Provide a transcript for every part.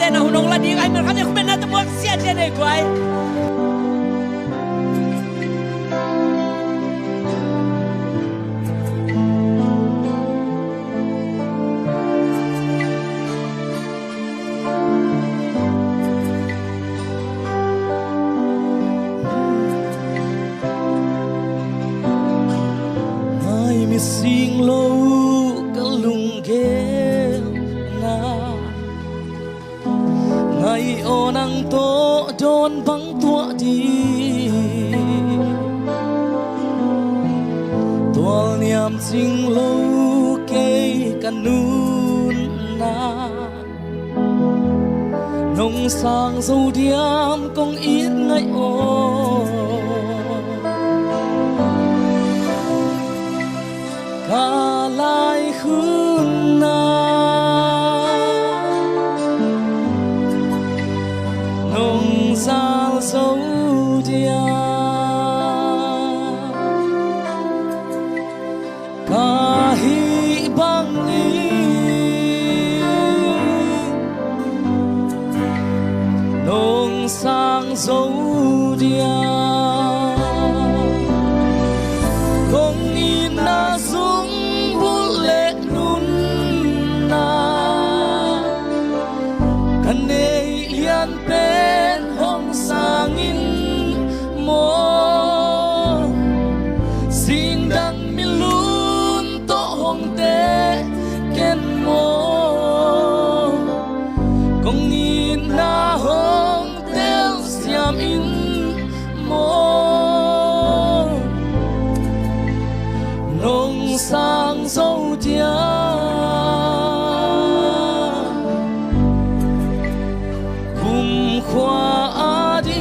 tên là hùng là đi anh mình khắp không bên nào tôi muốn xe trên này quay mi sing lâu cả lùng ghé na ngày ô nắng to đón vắng tua đi tua niệm sing lâu cây căn nún na nông sang dâu điếm công ít ngày ô cả lại khun na nông sang dấu dia cả hi bang ni nông sang dấu dia không in na bên hong sangin mo sing dang milun to hong te ken mo kong in na hong tel siam in mo nong sang dâu dia khoa đi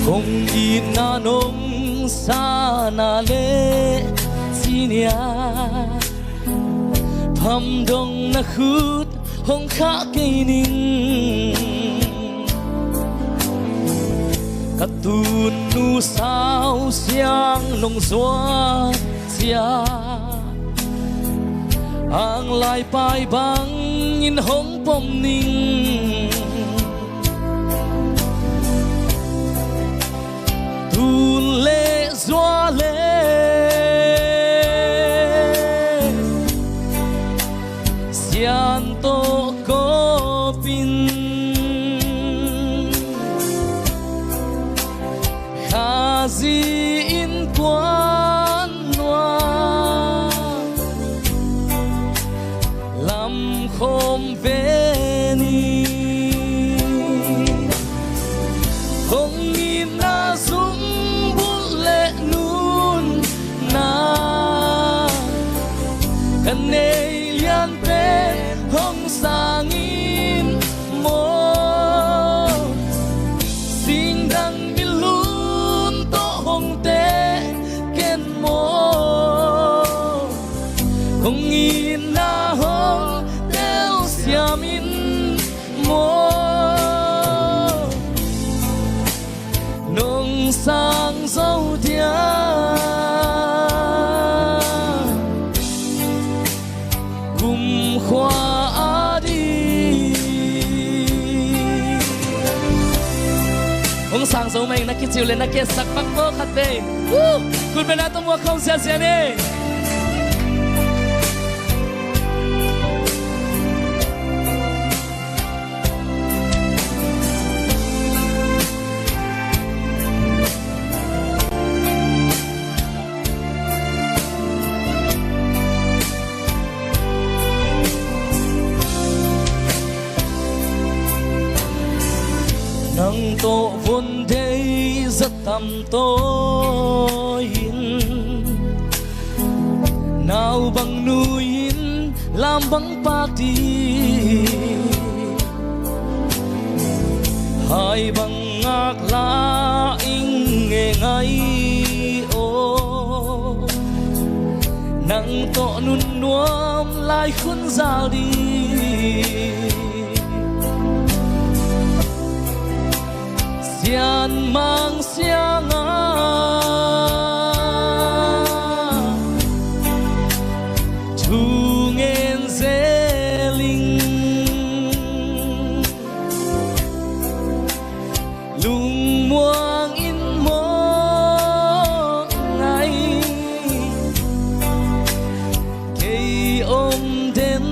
không in na nông sa na lệ chi nia thầm đông na khut hong khá cây ninh cát tuôn nu sao xiang nông xoa xia ang lai pai bang in hong pom ning tun le zua le sian to ko pin khazi in quan noa không về ni không nhìn na dung bút lệ nun na cần này liên bên không sang in mo sinh đăng bi luôn to hong te ken mo không nhìn na hong yamin mo nông sang dâu dia cùng khoa đi ông sang dâu mình na kia chiều lên na kia sắc bắc mơ khát bêคุณเป็นนักตัวมัวkhôngเสียนี่nắng tổ vốn đây rất tầm tối nào bằng núi làm bằng bạc đi hai bằng ngạc lá in nghe ngay ô nắng tổ nun nuông lại khuôn rào đi xian mang xiang muang in mo ngày cây ôm đến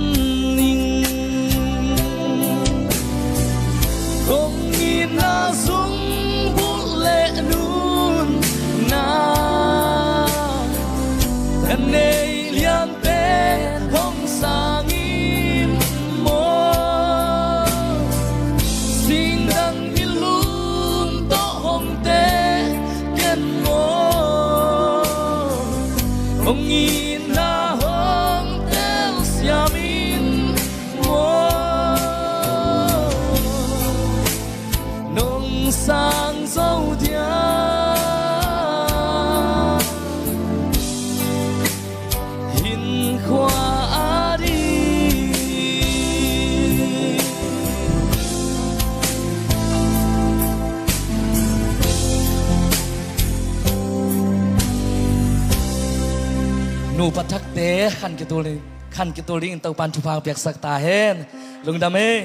ninh không nhìn na sung bút lệ nun na thân này liên tế không sang im mô xin đăng in luôn to hồng tế kiên ngô không nhìn na hồng tế xiêm in mô nông sang dâu dia hin khoa đi nụ bắt thắc tế khăn cái tôi linh tàu pan chụp phang biếc sắc ta hen lung đam mê